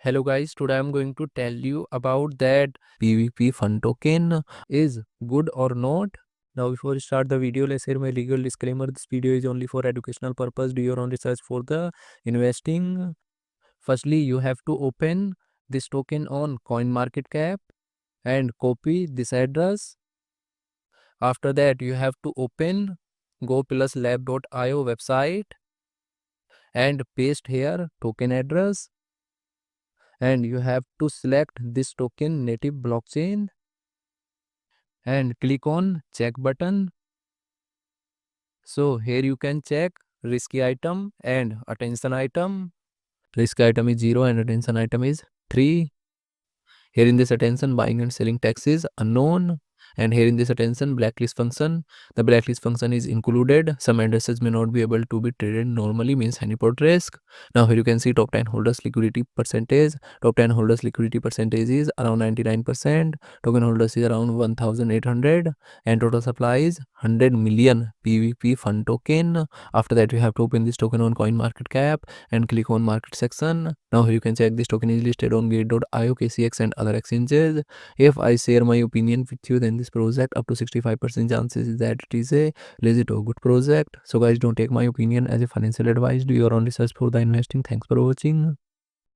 Hello guys, today I'm going to tell you about that PVP fun token is good or not. Now before we start the video, let's hear my legal disclaimer. This video is only for educational purpose. Do your own research for the investing. Firstly, you have to open this token on CoinMarketCap and copy this address. After that, you have to open GoPlusLab.io website and paste here token address. And you have to select this token native blockchain and click on check button. So here you can check risky item and attention item. Risk item is 0 and attention item is 3. Here in this attention, buying and selling tax is unknown. And here in this attention, blacklist function, the blacklist function is included. Some addresses may not be able to be traded normally, means honeypot risk. Now here you can see top 10 holders liquidity percentage. Top 10 holders liquidity percentage is around 99%. Token holders is around 1800 and total supply is 100 million PVP fund token. After that, you have to open this token on CoinMarketCap and click on market section. Now here you can check this token is listed on gate.io, KCX and other exchanges. If I share my opinion with you, then this project up to 65% chances is that it is a legit or good project. So guys, don't take my opinion as a financial advice. Do your own research for the investing. Thanks for watching.